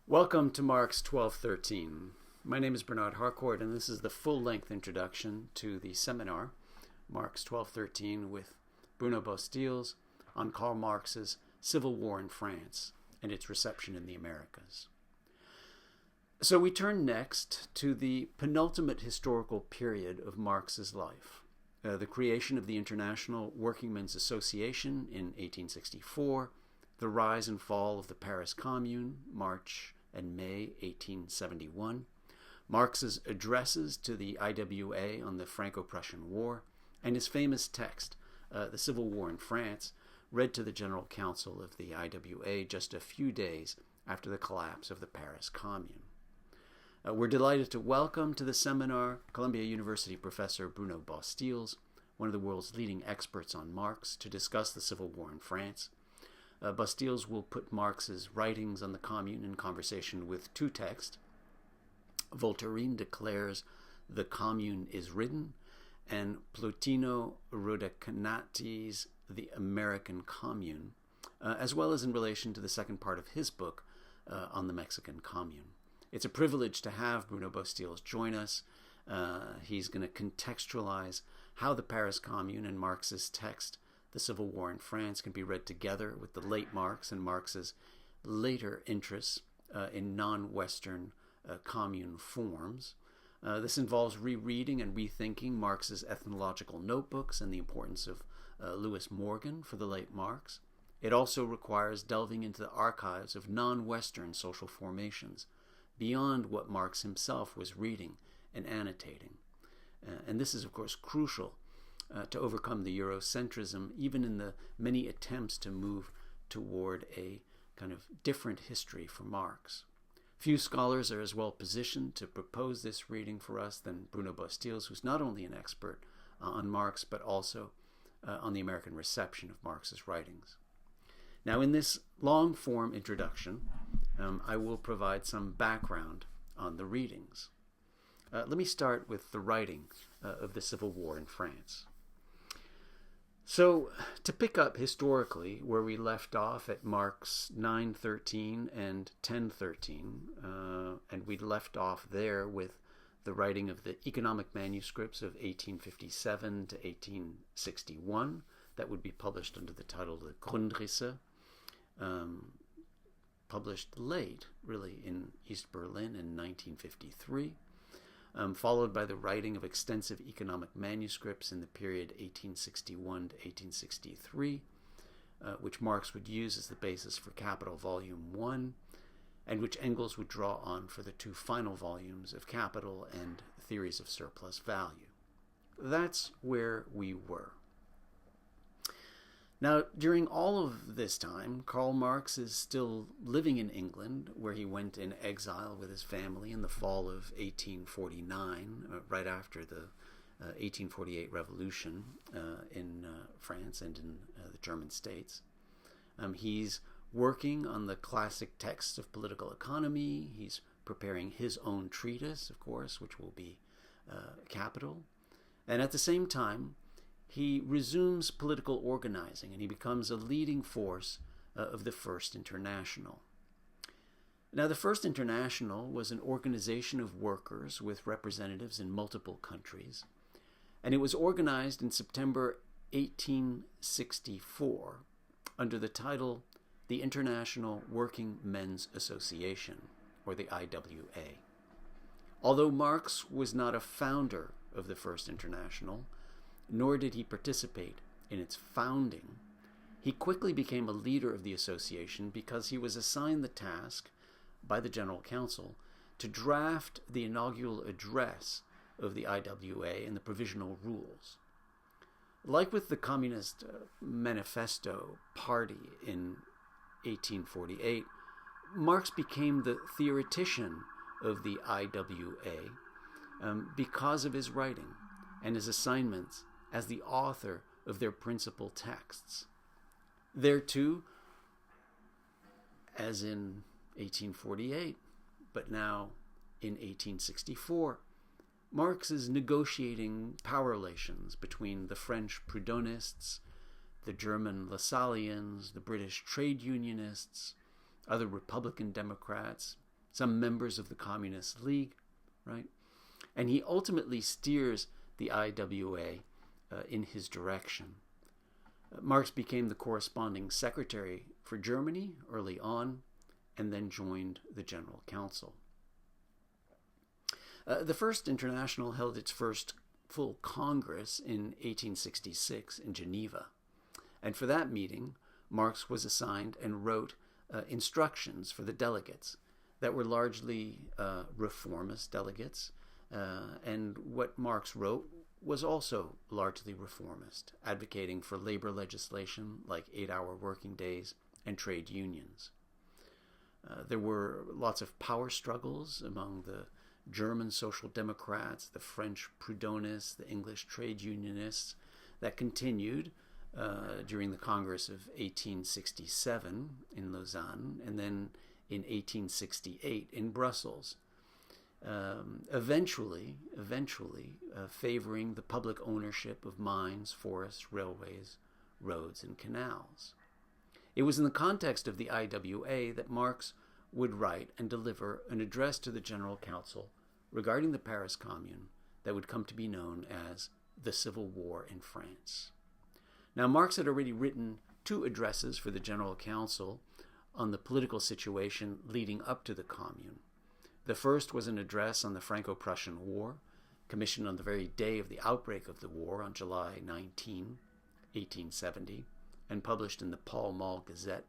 Welcome to Marx 1213. My name is Bernard Harcourt, and this is the full-length introduction to the seminar, Marx 1213, with Bruno Bosteels on Karl Marx's Civil War in France and its reception in the Americas. So we turn next to the penultimate historical period of Marx's life, the creation of the International Workingmen's Association in 1864, the rise and fall of the Paris Commune, March and May 1871, Marx's addresses to the IWA on the Franco-Prussian War, and his famous text, The Civil War in France, read to the General Council of the IWA just a few days after the collapse of the Paris Commune. We're delighted to welcome to the seminar Columbia University professor Bruno Bosteels, one of the world's leading experts on Marx, to discuss the Civil War in France. Bosteels will put Marx's writings on the Commune in conversation with two texts, Voltairine de Cleyre's The Commune is Written, and Plotino Rhodakanaty's The American Commune, as well as in relation to the second part of his book on the Mexican Commune. It's a privilege to have Bruno Bosteels join us. He's going to contextualize how the Paris Commune and Marx's text, The Civil War in France, can be read together with the late Marx and Marx's later interests in non-Western commune forms. This involves rereading and rethinking Marx's ethnological notebooks and the importance of Lewis Morgan for the late Marx. It also requires delving into the archives of non-Western social formations, beyond what Marx himself was reading and annotating. And this is, of course, crucial to overcome the Eurocentrism, even in the many attempts to move toward a kind of different history for Marx. Few scholars are as well positioned to propose this reading for us than Bruno Bosteels, who's not only an expert on Marx, but also on the American reception of Marx's writings. Now, in this long-form introduction, I will provide some background on the readings. Let me start with the writing of the Civil War in France. So, to pick up historically where we left off at Marx 9:13 and 10:13, and we left off there with the writing of the economic manuscripts of 1857 to 1861, that would be published under the title the Grundrisse, published late, really, in East Berlin in 1953. Followed by the writing of extensive economic manuscripts in the period 1861 to 1863, which Marx would use as the basis for Capital Volume 1, and which Engels would draw on for the two final volumes of Capital and Theories of Surplus Value. That's where we were. Now, during all of this time, Karl Marx is still living in England, where he went in exile with his family in the fall of 1849, right after the 1848 revolution in France and in the German states. He's working on the classic texts of political economy. He's preparing his own treatise, of course, which will be Capital. And at the same time, he resumes political organizing, and he becomes a leading force of the First International. Now, the First International was an organization of workers with representatives in multiple countries, and it was organized in September 1864 under the title the International Workingmen's Association, or the IWA. Although Marx was not a founder of the First International, nor did he participate in its founding, he quickly became a leader of the association because he was assigned the task by the General Council to draft the inaugural address of the IWA and the provisional rules. Like with the Communist Manifesto Party in 1848, Marx became the theoretician of the IWA because of his writing and his assignments as the author of their principal texts. There too, as in 1848, but now in 1864, Marx is negotiating power relations between the French Proudhonists, the German Lassalleans, the British trade unionists, other Republican Democrats, some members of the Communist League, right? And he ultimately steers the IWA in his direction. Marx became the corresponding secretary for Germany early on, and then joined the General Council. The First International held its first full Congress in 1866 in Geneva, and for that meeting, Marx was assigned and wrote instructions for the delegates that were largely reformist delegates, and what Marx wrote was also largely reformist, advocating for labor legislation like 8-hour working days and trade unions. There were lots of power struggles among the German Social Democrats, the French Proudhonists, the English trade unionists that continued during the Congress of 1867 in Lausanne and then in 1868 in Brussels, eventually favoring the public ownership of mines, forests, railways, roads, and canals. It was in the context of the IWA that Marx would write and deliver an address to the General Council regarding the Paris Commune that would come to be known as the Civil War in France. Now, Marx had already written 2 addresses for the General Council on the political situation leading up to the Commune. The first was an address on the Franco-Prussian War, commissioned on the very day of the outbreak of the war on July 19, 1870, and published in the Pall Mall Gazette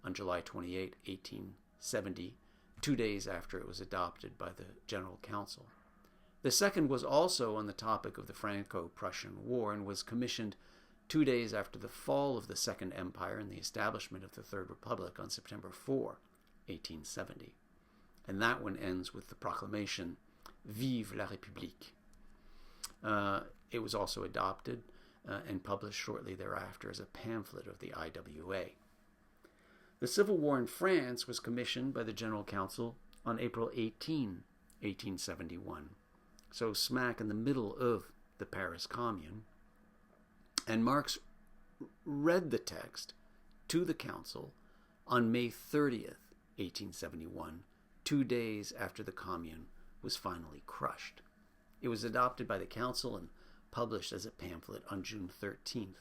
on July 28, 1870, 2 days after it was adopted by the General Council. The second was also on the topic of the Franco-Prussian War and was commissioned 2 days after the fall of the Second Empire and the establishment of the Third Republic on September 4, 1870. And that one ends with the proclamation, Vive la République. It was also adopted and published shortly thereafter as a pamphlet of the IWA. The Civil War in France was commissioned by the General Council on April 18, 1871, so smack in the middle of the Paris Commune, and Marx read the text to the Council on May 30th, 1871, 2 days after the Commune was finally crushed. It was adopted by the Council and published as a pamphlet on June 13th,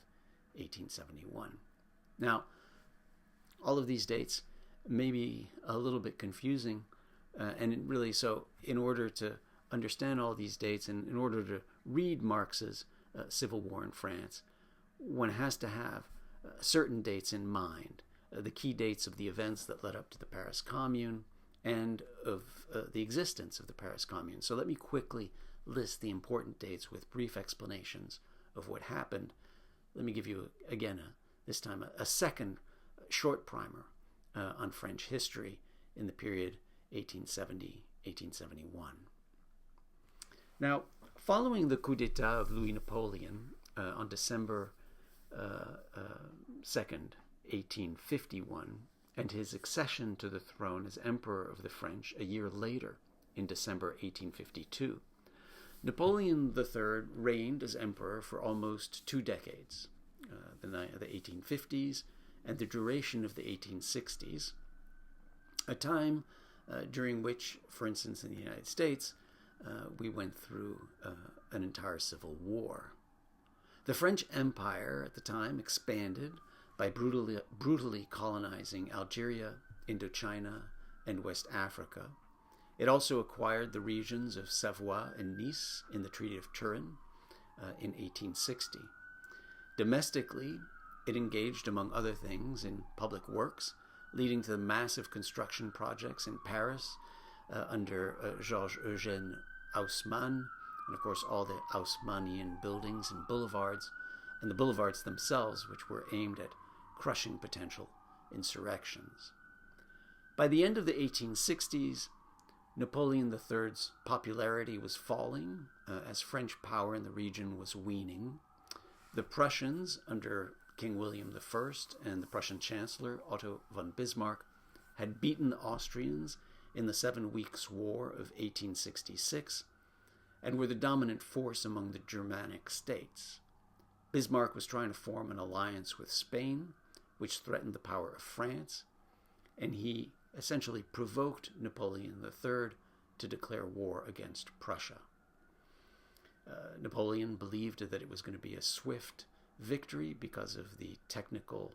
1871. Now, all of these dates may be a little bit confusing, and really so in order to understand all these dates and in order to read Marx's Civil War in France, one has to have certain dates in mind, the key dates of the events that led up to the Paris Commune and of the existence of the Paris Commune. So let me quickly list the important dates with brief explanations of what happened. Let me give you, again, this time a second short primer on French history in the period 1870-1871. Now, following the coup d'etat of Louis Napoleon on December 2nd, 1851, and his accession to the throne as Emperor of the French a year later in December 1852, Napoleon III reigned as emperor for almost 2 decades, the 1850s and the duration of the 1860s, a time during which, for instance, in the United States, we went through an entire civil war. The French Empire at the time expanded by brutally colonizing Algeria, Indochina, and West Africa. It also acquired the regions of Savoie and Nice in the Treaty of Turin in 1860. Domestically, it engaged, among other things, in public works, leading to the massive construction projects in Paris under Georges Eugène Haussmann, and of course all the Haussmannian buildings and the boulevards themselves, which were aimed at crushing potential insurrections. By the end of the 1860s, Napoleon III's popularity was falling as French power in the region was waning. The Prussians, under King William I and the Prussian Chancellor Otto von Bismarck, had beaten the Austrians in the 7 Weeks' War of 1866 and were the dominant force among the Germanic states. Bismarck was trying to form an alliance with Spain, which threatened the power of France, and he essentially provoked Napoleon III to declare war against Prussia. Napoleon believed that it was going to be a swift victory because of the technical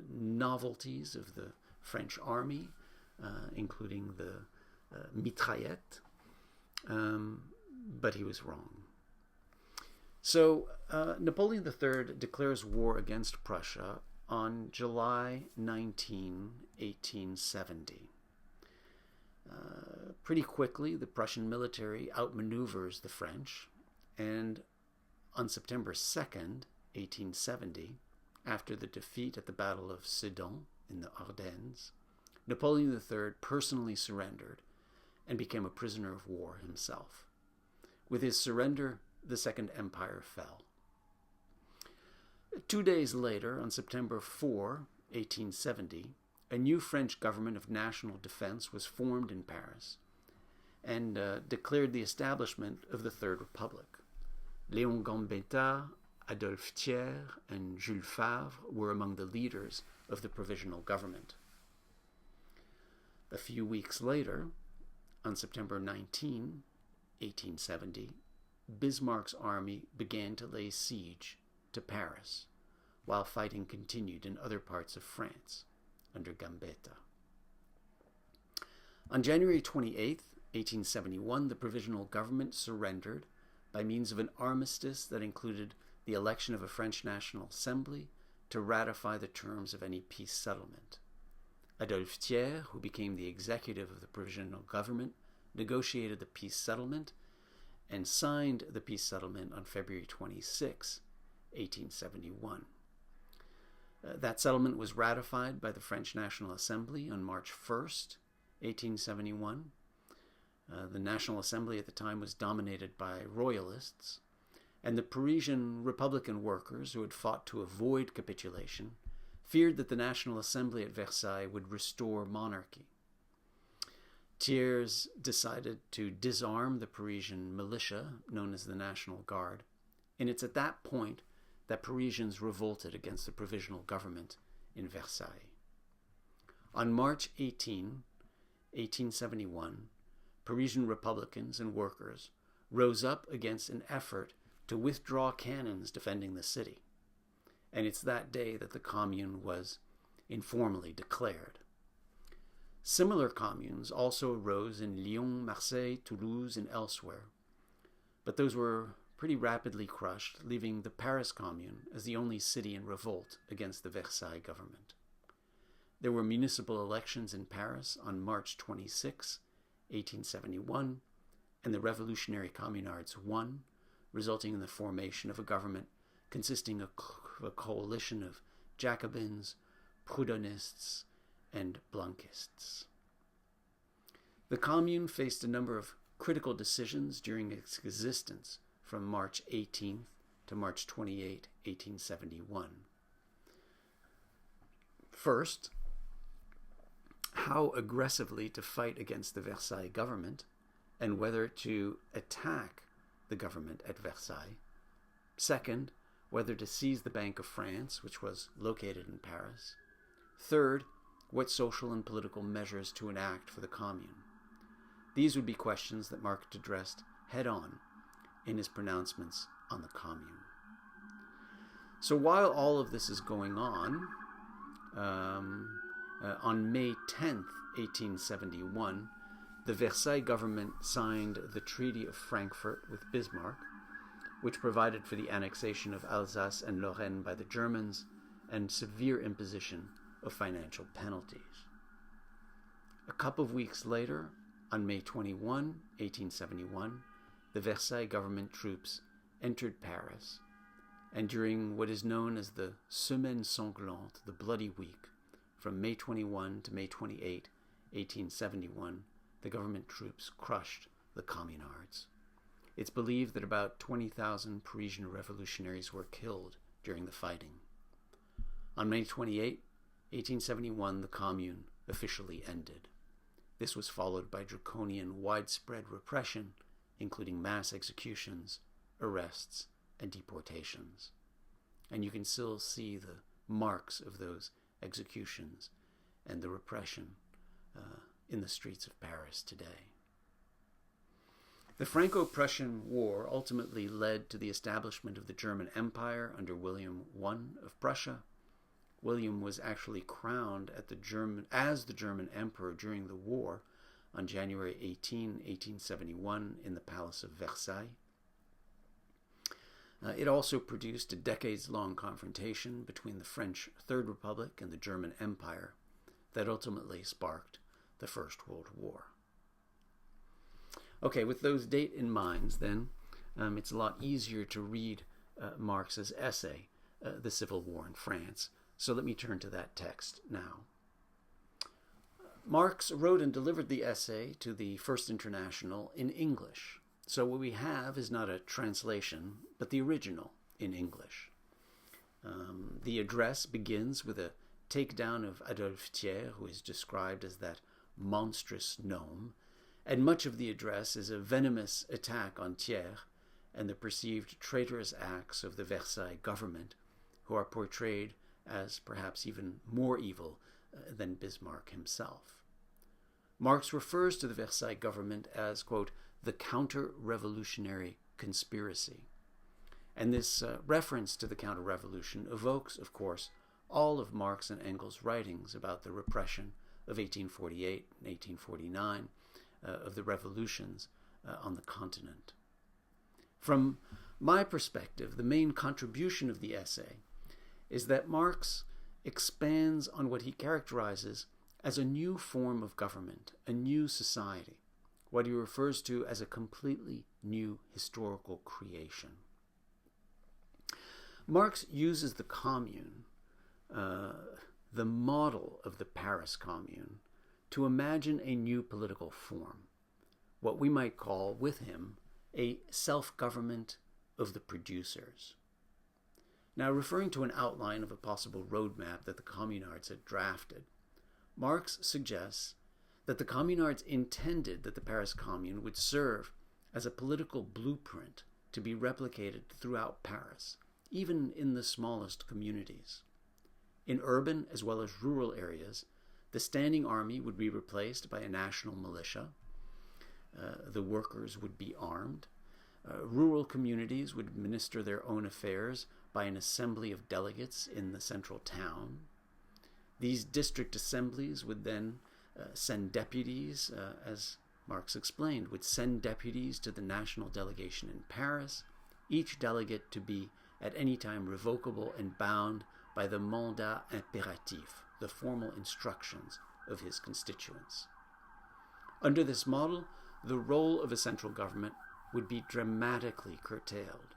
novelties of the French army, including the mitraillette, but he was wrong. So Napoleon III declares war against Prussia on July 19, 1870. Pretty quickly, the Prussian military outmaneuvers the French, and on September 2nd, 1870, after the defeat at the Battle of Sedan in the Ardennes, Napoleon III personally surrendered and became a prisoner of war himself. With his surrender, the Second Empire fell. 2 days later, on September 4, 1870, a new French government of national defense was formed in Paris and declared the establishment of the Third Republic. Léon Gambetta, Adolphe Thiers, and Jules Favre were among the leaders of the provisional government. A few weeks later, on September 19, 1870, Bismarck's army began to lay siege to Paris, while fighting continued in other parts of France under Gambetta. On January 28, 1871, the provisional government surrendered by means of an armistice that included the election of a French National Assembly to ratify the terms of any peace settlement. Adolphe Thiers, who became the executive of the provisional government, negotiated the peace settlement and signed the peace settlement on February 26, 1871. That settlement was ratified by the French National Assembly on March 1st, 1871. The National Assembly at the time was dominated by royalists, and the Parisian Republican workers who had fought to avoid capitulation feared that the National Assembly at Versailles would restore monarchy. Thiers decided to disarm the Parisian militia, known as the National Guard, and it's at that point that Parisians revolted against the provisional government in Versailles. On March 18, 1871, Parisian Republicans and workers rose up against an effort to withdraw cannons defending the city, and it's that day that the Commune was informally declared. Similar communes also arose in Lyon, Marseille, Toulouse, and elsewhere, but those were pretty rapidly crushed, leaving the Paris Commune as the only city in revolt against the Versailles government. There were municipal elections in Paris on March 26, 1871, and the revolutionary communards won, resulting in the formation of a government consisting of a coalition of Jacobins, Proudhonists, and Blanquists. The Commune faced a number of critical decisions during its existence from March 18th to March 28, 1871. First, how aggressively to fight against the Versailles government and whether to attack the government at Versailles. Second, whether to seize the Bank of France, which was located in Paris. Third, what social and political measures to enact for the Commune. These would be questions that Marx addressed head-on in his pronouncements on the Commune. So while all of this is going on May 10th, 1871, the Versailles government signed the Treaty of Frankfurt with Bismarck, which provided for the annexation of Alsace and Lorraine by the Germans and severe imposition of financial penalties. A couple of weeks later, on May 21, 1871, the Versailles government troops entered Paris, and during what is known as the Semaine Sanglante, the Bloody Week, from May 21 to May 28, 1871, the government troops crushed the communards. It's believed that about 20,000 Parisian revolutionaries were killed during the fighting. On May 28, 1871, the Commune officially ended. This was followed by draconian widespread repression, including mass executions, arrests, and deportations. And you can still see the marks of those executions and the repression in the streets of Paris today. The Franco-Prussian War ultimately led to the establishment of the German Empire under William I of Prussia. William was actually crowned as the German Emperor during the war on January 18, 1871 in the Palace of Versailles. It also produced a decades-long confrontation between the French Third Republic and the German Empire that ultimately sparked the First World War. Okay, with those dates in mind, then, it's a lot easier to read Marx's essay, The Civil War in France. So let me turn to that text now. Marx wrote and delivered the essay to the First International in English. So what we have is not a translation, but the original in English. The address begins with a takedown of Adolphe Thiers, who is described as that monstrous gnome, and much of the address is a venomous attack on Thiers and the perceived traitorous acts of the Versailles government, who are portrayed as perhaps even more evil than Bismarck himself. Marx refers to the Versailles government as, quote, the counter-revolutionary conspiracy. And this reference to the counter-revolution evokes, of course, all of Marx and Engels' writings about the repression of 1848 and 1849, of the revolutions on the continent. From my perspective, the main contribution of the essay is that Marx expands on what he characterizes as a new form of government, a new society, what he refers to as a completely new historical creation. Marx uses the Commune, the model of the Paris Commune, to imagine a new political form, what we might call, with him, a self-government of the producers. Now, referring to an outline of a possible roadmap that the communards had drafted, Marx suggests that the communards intended that the Paris Commune would serve as a political blueprint to be replicated throughout Paris, even in the smallest communities. In urban as well as rural areas, the standing army would be replaced by a national militia. The workers would be armed. Rural communities would administer their own affairs by an assembly of delegates in the central town. These district assemblies would then send deputies, as Marx explained, would send deputies to the national delegation in Paris, each delegate to be at any time revocable and bound by the mandat impératif, the formal instructions of his constituents. Under this model, the role of a central government would be dramatically curtailed.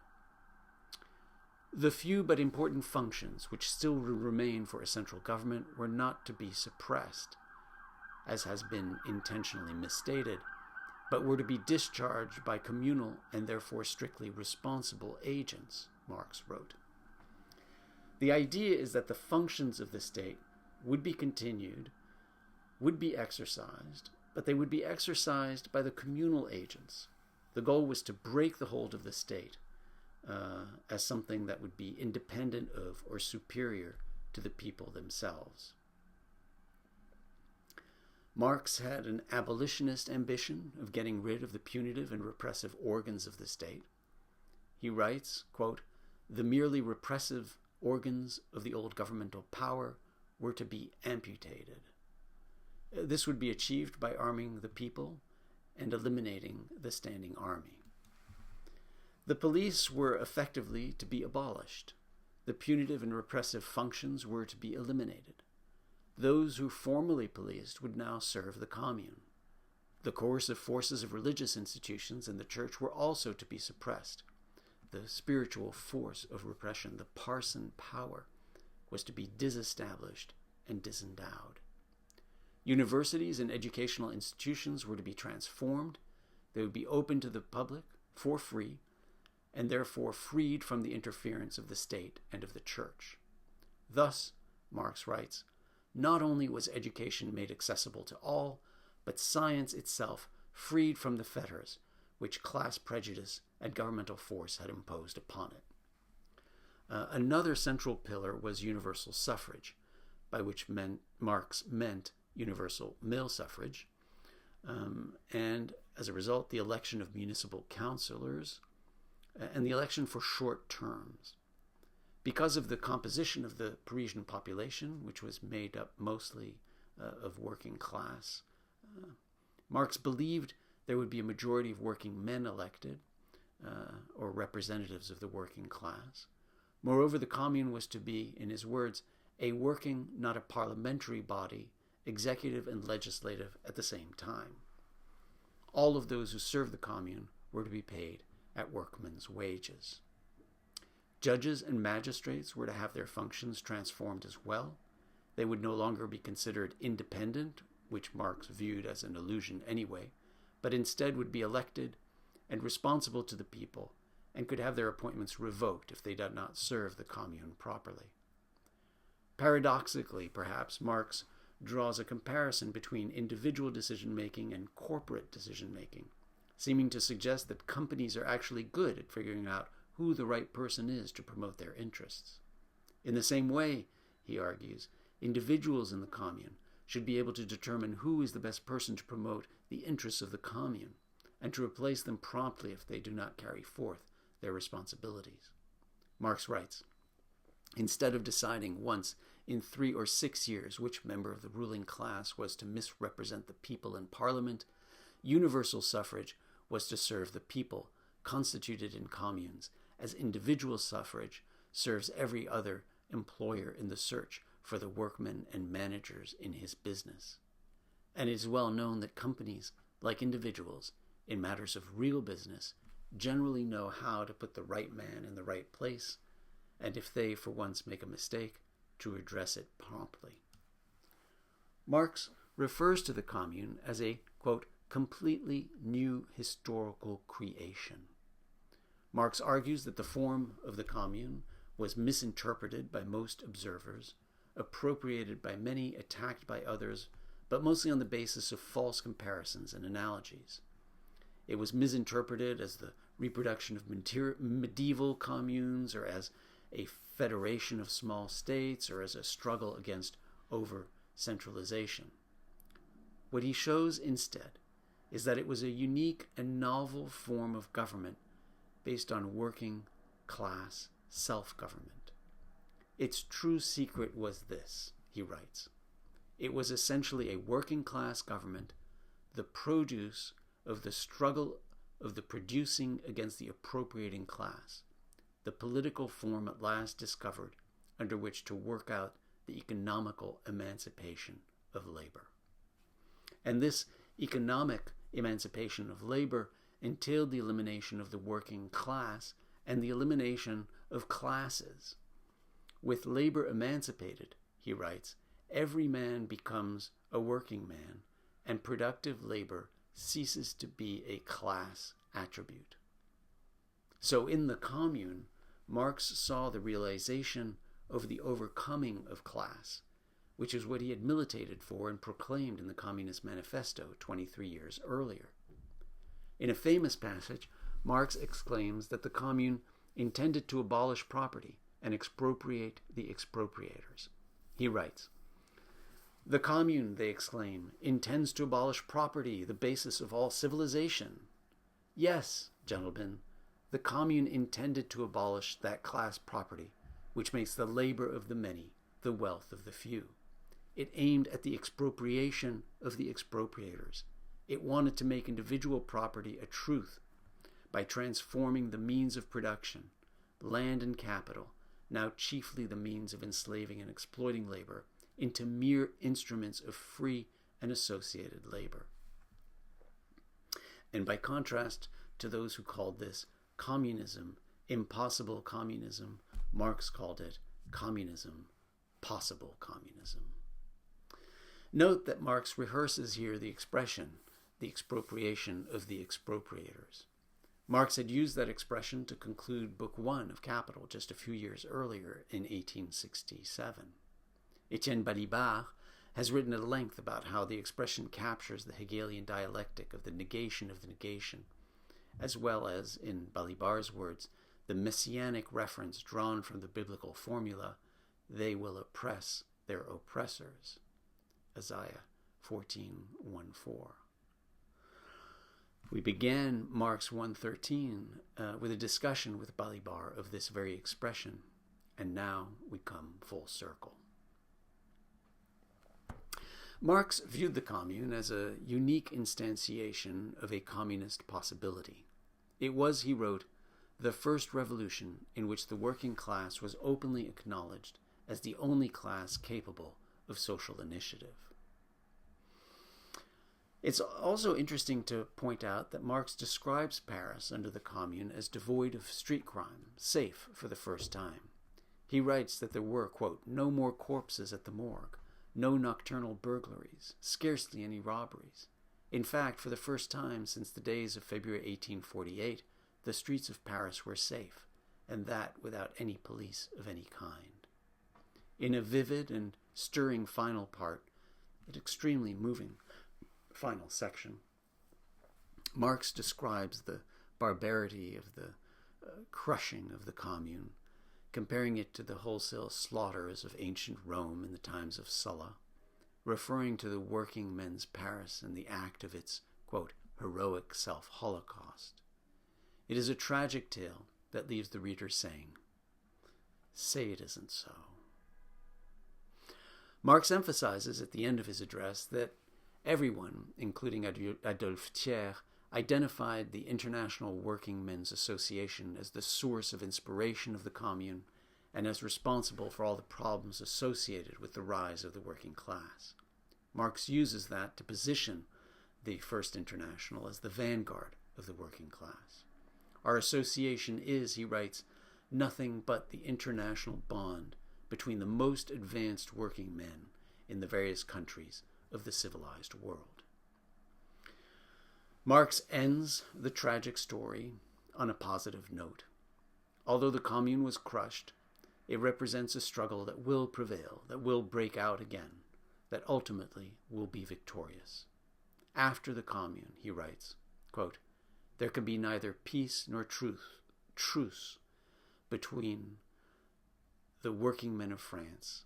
The few but important functions which still remain for a central government were not to be suppressed, as has been intentionally misstated, but were to be discharged by communal and therefore strictly responsible agents, Marx wrote. The idea is that the functions of the state would be continued, would be exercised, but they would be exercised by the communal agents. The goal was to break the hold of the state as something that would be independent of or superior to the people themselves. Marx had an abolitionist ambition of getting rid of the punitive and repressive organs of the state. He writes, quote, the merely repressive organs of the old governmental power were to be amputated. This would be achieved by arming the people and eliminating the standing army. The police were effectively to be abolished. The punitive and repressive functions were to be eliminated. Those who formerly policed would now serve the commune. The coercive forces of religious institutions and the church were also to be suppressed. The spiritual force of repression, the parson power, was to be disestablished and disendowed. Universities and educational institutions were to be transformed. They would be open to the public for free, and therefore freed from the interference of the state and of the church. Thus, Marx writes, not only was education made accessible to all, but science itself freed from the fetters which class prejudice and governmental force had imposed upon it. Another central pillar was universal suffrage, by which Marx meant universal male suffrage, and as a result, the election of municipal councillors and the election for short terms. Because of the composition of the Parisian population, which was made up mostly of working class, Marx believed there would be a majority of working men elected, or representatives of the working class. Moreover, the Commune was to be, in his words, a working, not a parliamentary body, executive and legislative at the same time. All of those who served the Commune were to be paid at workmen's wages. Judges and magistrates were to have their functions transformed as well. They would no longer be considered independent, which Marx viewed as an illusion anyway, but instead would be elected and responsible to the people, and could have their appointments revoked if they did not serve the Commune properly. Paradoxically, perhaps, Marx draws a comparison between individual decision-making and corporate decision-making, seeming to suggest that companies are actually good at figuring out who the right person is to promote their interests. In the same way, he argues, individuals in the Commune should be able to determine who is the best person to promote the interests of the Commune, and to replace them promptly if they do not carry forth their responsibilities. Marx writes, instead of deciding once in 3 or 6 years which member of the ruling class was to misrepresent the people in Parliament, universal suffrage was to serve the people constituted in communes, as individual suffrage serves every other employer in the search for the workmen and managers in his business. And it is well known that companies, like individuals, in matters of real business, generally know how to put the right man in the right place, and if they for once make a mistake, to address it promptly. Marx refers to the Commune as a, quote, completely new historical creation. Marx argues that the form of the Commune was misinterpreted by most observers, appropriated by many, attacked by others, but mostly on the basis of false comparisons and analogies. It was misinterpreted as the reproduction of medieval communes, or as a federation of small states, or as a struggle against over-centralization. What he shows instead is that it was a unique and novel form of government based on working class self-government. Its true secret was this, he writes. It was essentially a working class government, the produce of the struggle of the producing against the appropriating class, the political form at last discovered under which to work out the economical emancipation of labor. And this economic emancipation of labor entailed the elimination of the working class and the elimination of classes. With labor emancipated, he writes, every man becomes a working man, and productive labor ceases to be a class attribute. So in the Commune, Marx saw the realization of the overcoming of class, which is what he had militated for and proclaimed in the Communist Manifesto 23 years earlier. In a famous passage, Marx exclaims that the Commune intended to abolish property and expropriate the expropriators. He writes, "The Commune," they exclaim, "intends to abolish property, the basis of all civilization." Yes, gentlemen, the Commune intended to abolish that class property, which makes the labor of the many the wealth of the few. It aimed at the expropriation of the expropriators. It wanted to make individual property a truth by transforming the means of production, land and capital, now chiefly the means of enslaving and exploiting labor, into mere instruments of free and associated labor. And by contrast to those who called this communism, impossible communism, Marx called it communism, possible communism. Note that Marx rehearses here the expression, the expropriation of the expropriators. Marx had used that expression to conclude Book 1 of Capital just a few years earlier in 1867. Etienne Balibar has written at length about how the expression captures the Hegelian dialectic of the negation, as well as, in Balibar's words, the messianic reference drawn from the biblical formula, "They will oppress their oppressors." Isaiah 1414. We began Marx 113 with a discussion with Balibar of this very expression, and now we come full circle. Marx viewed the Commune as a unique instantiation of a communist possibility. It was, he wrote, the first revolution in which the working class was openly acknowledged as the only class capable of social initiative. It's also interesting to point out that Marx describes Paris under the Commune as devoid of street crime, safe for the first time. He writes that there were, quote, no more corpses at the morgue, no nocturnal burglaries, scarcely any robberies. In fact, for the first time since the days of February 1848, the streets of Paris were safe, and that without any police of any kind. In a vivid and stirring final part, an extremely moving final section, Marx describes the barbarity of the crushing of the Commune, comparing it to the wholesale slaughters of ancient Rome in the times of Sulla, referring to the working men's Paris and the act of its, quote, heroic self-holocaust. It is a tragic tale that leaves the reader saying, say it isn't so. Marx emphasizes at the end of his address that everyone, including Adolphe Thiers, identified the International Working Men's Association as the source of inspiration of the Commune and as responsible for all the problems associated with the rise of the working class. Marx uses that to position the First International as the vanguard of the working class. Our association is, he writes, nothing but the international bond between the most advanced working men in the various countries of the civilized world. Marx ends the tragic story on a positive note. Although the Commune was crushed, it represents a struggle that will prevail, that will break out again, that ultimately will be victorious. After the Commune, he writes, quote, there can be neither peace nor truce between the working men of France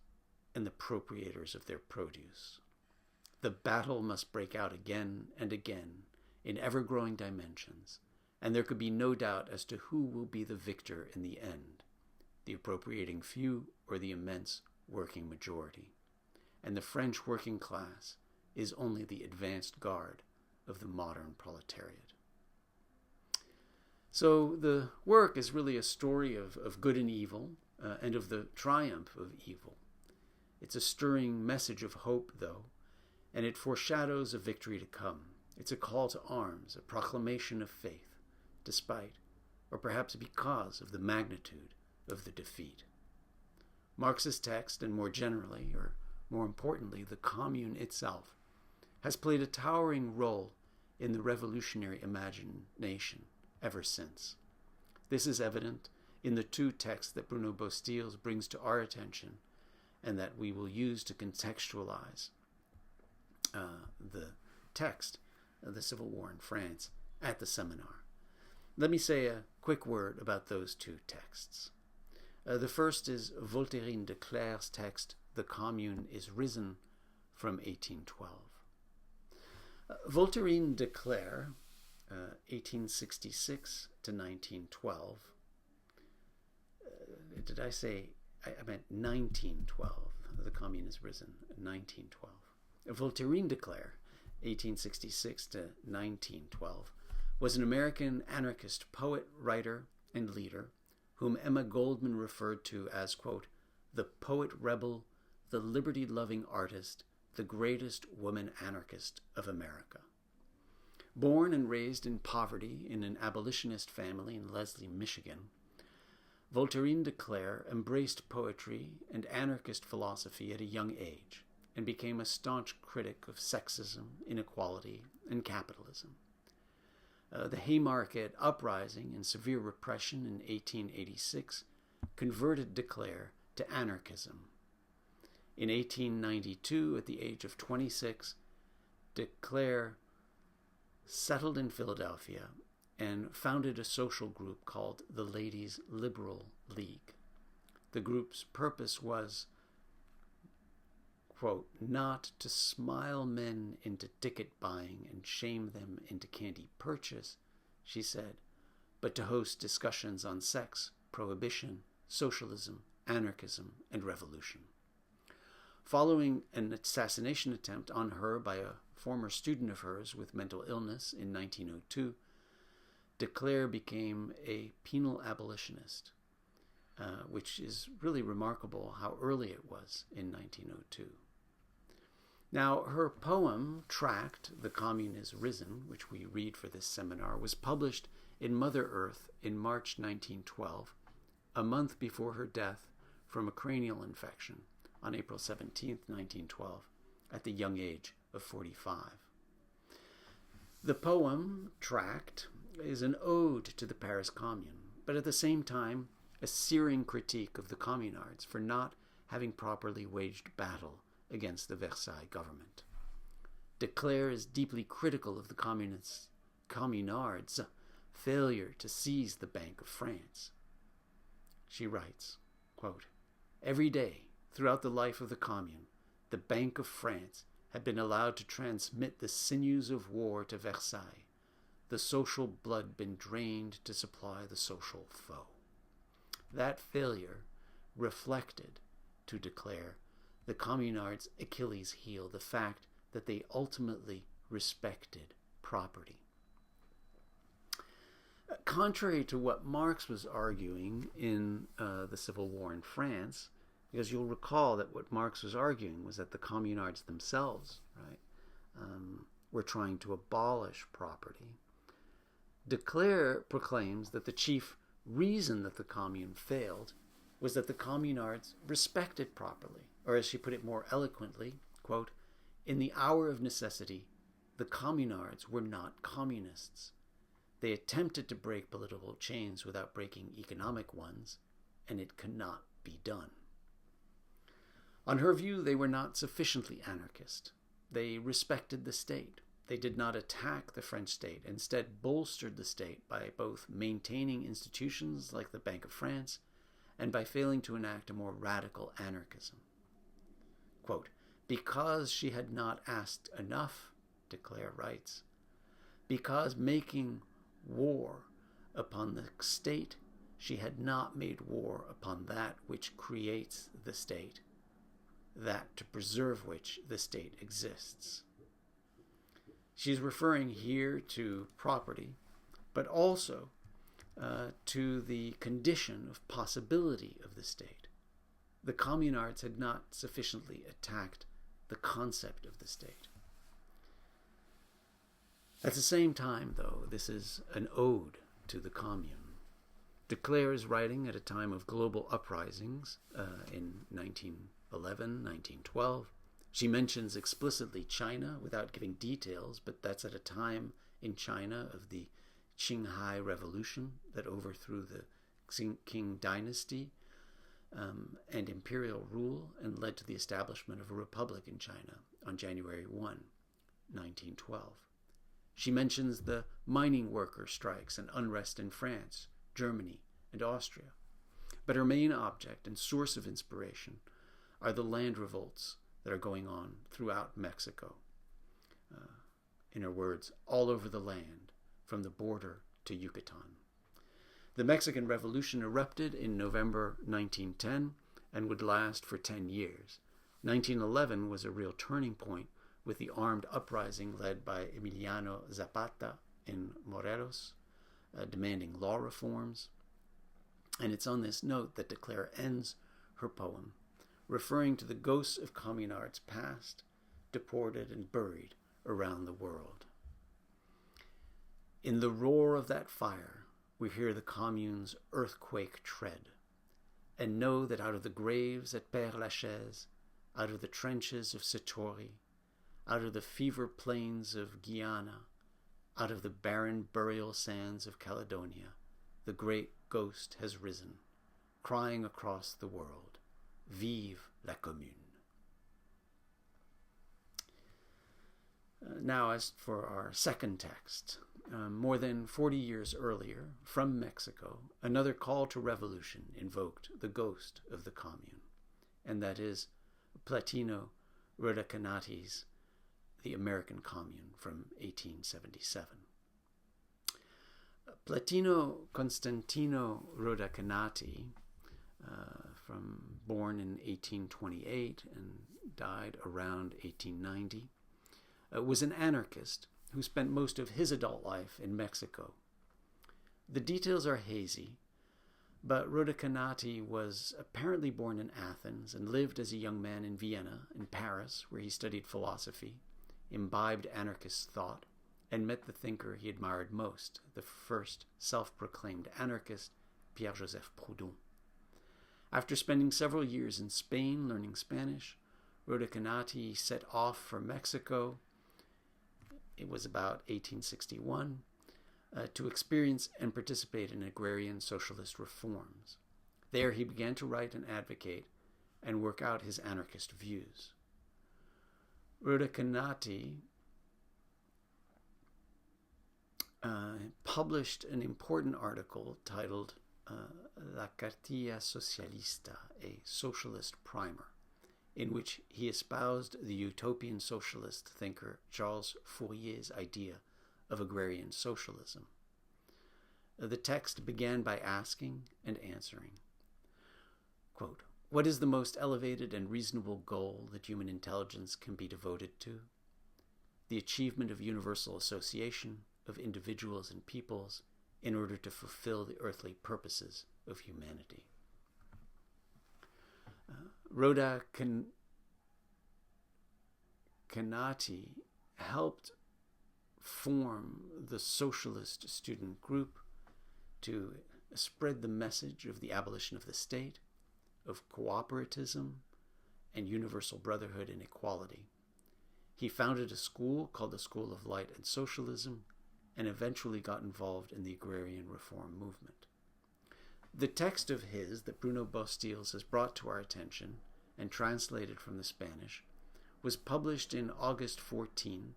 and the proprietors of their produce. The battle must break out again and again in ever-growing dimensions, and there could be no doubt as to who will be the victor in the end, the appropriating few or the immense working majority. And the French working class is only the advanced guard of the modern proletariat. So the work is really a story of good and evil, and of the triumph of evil. It's a stirring message of hope, though, and it foreshadows a victory to come. It's a call to arms, a proclamation of faith, despite, or perhaps because of the magnitude of the defeat. Marx's text, and more generally, or more importantly, the Commune itself, has played a towering role in the revolutionary imagination ever since. This is evident in the two texts that Bruno Bosteels brings to our attention and that we will use to contextualize the text of the Civil War in France at the seminar. Let me say a quick word about those two texts. The first is Voltairine de Cleyre's text, The Commune is Risen, from 1812. Voltairine de Cleyre, 1866 to 1912. Did I say, I meant 1912. The Commune is Risen, 1912. Voltairine de Cleyre, 1866 to 1912, was an American anarchist poet, writer, and leader whom Emma Goldman referred to as, quote, the poet-rebel, the liberty-loving artist, the greatest woman anarchist of America. Born and raised in poverty in an abolitionist family in Leslie, Michigan, Voltairine de Cleyre embraced poetry and anarchist philosophy at a young age and became a staunch critic of sexism, inequality, and capitalism. The Haymarket Uprising and severe repression in 1886 converted de Cleyre to anarchism. In 1892, at the age of 26, de Cleyre settled in Philadelphia and founded a social group called the Ladies' Liberal League. The group's purpose was, quote, not to smile men into ticket buying and shame them into candy purchase, she said, but to host discussions on sex, prohibition, socialism, anarchism, and revolution. Following an assassination attempt on her by a former student of hers with mental illness in 1902, de Cleyre became a penal abolitionist, which is really remarkable how early it was in 1902. Now, her poem, tract, The Commune is Risen, which we read for this seminar, was published in Mother Earth in March 1912, a month before her death from a cranial infection on April 17, 1912, at the young age of 45. The poem, tract, is an ode to the Paris Commune, but at the same time, a searing critique of the communards for not having properly waged battle against the Versailles government. De Cleyre is deeply critical of the communards' failure to seize the Bank of France. She writes, quote, every day throughout the life of the Commune, the Bank of France had been allowed to transmit the sinews of war to Versailles, the social blood been drained to supply the social foe. That failure reflected, to de Cleyre, the communards' Achilles' heel, the fact that they ultimately respected property. Contrary to what Marx was arguing in the Civil War in France, because you'll recall that what Marx was arguing was that the communards themselves, right, were trying to abolish property. De Cleyre proclaims that the chief reason that the Commune failed was that the communards respected property, or as she put it more eloquently, quote, in the hour of necessity, the communards were not communists. They attempted to break political chains without breaking economic ones, and it cannot be done. On her view, they were not sufficiently anarchist. They respected the state. They did not attack the French state, instead bolstered the state by both maintaining institutions like the Bank of France and by failing to enact a more radical anarchism. Quote, because she had not asked enough, de Cleyre writes, because making war upon the state, she had not made war upon that which creates the state, that to preserve which the state exists. She's referring here to property, but also to the condition of possibility of the state. The communards had not sufficiently attacked the concept of the state. At the same time, though, this is an ode to the Commune. De Cleyre is writing at a time of global uprisings in 1911, 1912. She mentions explicitly China without giving details, but that's at a time in China of the Qinghai Revolution that overthrew the Qing dynasty and imperial rule and led to the establishment of a republic in China on January 1, 1912. She mentions the mining worker strikes and unrest in France, Germany, and Austria. But her main object and source of inspiration are the land revolts that are going on throughout Mexico. In her words, all over the land, from the border to Yucatan. The Mexican Revolution erupted in November 1910 and would last for 10 years. 1911 was a real turning point with the armed uprising led by Emiliano Zapata in Morelos, demanding law reforms. And it's on this note that de Cleyre ends her poem, referring to the ghosts of communards past, deported and buried around the world. In the roar of that fire, we hear the commune's earthquake tread, and know that out of the graves at Père Lachaise, out of the trenches of Satori, out of the fever plains of Guyana, out of the barren burial sands of Caledonia, the great ghost has risen, crying across the world, Vive la Commune. Now, as for our second text, more than 40 years earlier, from Mexico, another call to revolution invoked the ghost of the Commune, and that is Plotino Rhodakanaty's The American Commune from 1877. Plotino Constantino Rhodakanaty, born in 1828 and died around 1890, was an anarchist who spent most of his adult life in Mexico. The details are hazy, but Rhodakanaty was apparently born in Athens and lived as a young man in Vienna and Paris, where he studied philosophy, imbibed anarchist thought, and met the thinker he admired most, the first self-proclaimed anarchist, Pierre-Joseph Proudhon. After spending several years in Spain learning Spanish, Rhodakanaty set off for Mexico. It was about 1861, to experience and participate in agrarian socialist reforms. There he began to write and advocate and work out his anarchist views. Rhodakanaty published an important article titled La Cartilla Socialista, a socialist primer, in which he espoused the utopian socialist thinker Charles Fourier's idea of agrarian socialism. The text began by asking and answering, quote, "What is the most elevated and reasonable goal that human intelligence can be devoted to? The achievement of universal association of individuals and peoples in order to fulfill the earthly purposes of humanity." Rhodakanaty helped form the socialist student group to spread the message of the abolition of the state, of cooperatism, and universal brotherhood and equality. He founded a school called the School of Light and Socialism, and eventually got involved in the agrarian reform movement. The text of his that Bruno Bosteels has brought to our attention and translated from the Spanish was published in August 14,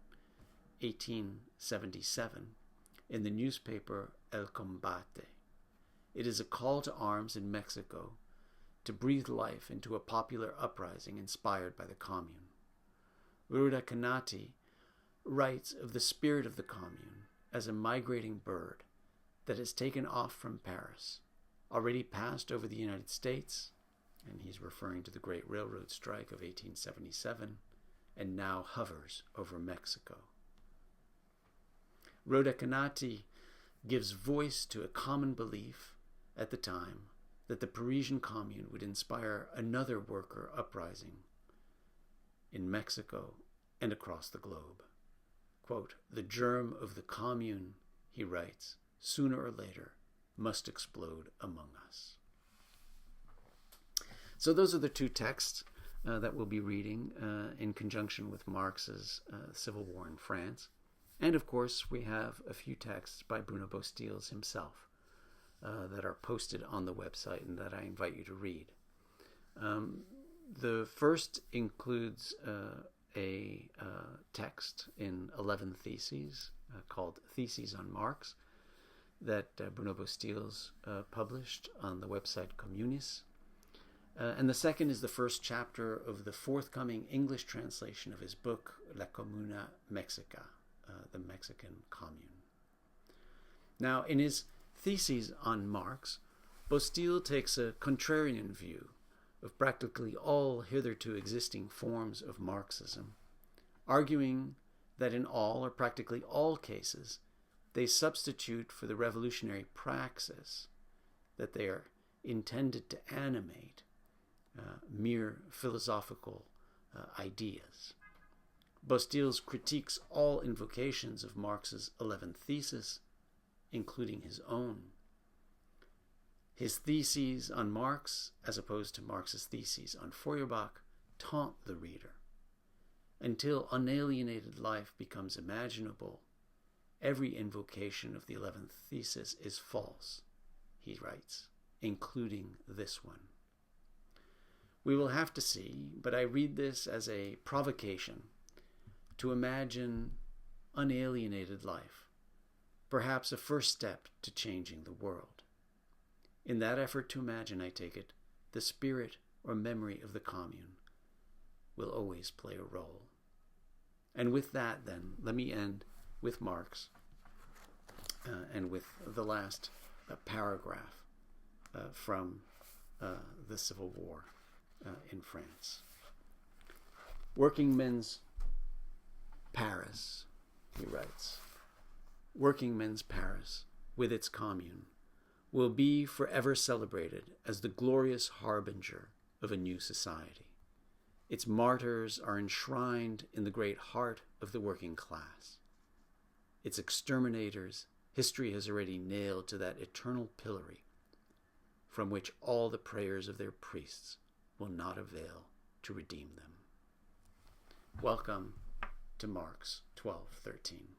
1877, in the newspaper El Combate. It is a call to arms in Mexico to breathe life into a popular uprising inspired by the Commune. Rhodakanaty writes of the spirit of the Commune as a migrating bird that has taken off from Paris, already passed over the United States, and he's referring to the Great Railroad Strike of 1877, and now hovers over Mexico. Rhodakanaty gives voice to a common belief at the time that the Parisian Commune would inspire another worker uprising in Mexico and across the globe. Quote, "The germ of the Commune," he writes, "sooner or later must explode among us." So those are the two texts that we'll be reading in conjunction with Marx's Civil War in France. And of course, we have a few texts by Bruno Bosteels himself that are posted on the website and that I invite you to read. The first includes a text in 11 theses called Theses on Marx that Bruno Bosteels published on the website Communis. And the second is the first chapter of the forthcoming English translation of his book, La Comuna Mexica, the Mexican Commune. Now, in his Theses on Marx, Bosteels takes a contrarian view of practically all hitherto existing forms of Marxism, arguing that in all or practically all cases, they substitute for the revolutionary praxis that they are intended to animate mere philosophical ideas. Bosteels critiques all invocations of Marx's 11th thesis, including his own. His theses on Marx, as opposed to Marx's theses on Feuerbach, taunt the reader. Until unalienated life becomes imaginable, every invocation of the 11th thesis is false, he writes, including this one. We will have to see, but I read this as a provocation to imagine unalienated life, perhaps a first step to changing the world. In that effort to imagine, I take it, the spirit or memory of the Commune, will always play a role. And with that, then, let me end with Marx and with the last paragraph from the Civil War in France. Workingmen's Paris, he writes, workingmen's Paris, with its commune, will be forever celebrated as the glorious harbinger of a new society. Its martyrs are enshrined in the great heart of the working class. Its exterminators history has already nailed to that eternal pillory from which all the prayers of their priests will not avail to redeem them. Welcome to Marx 12:13.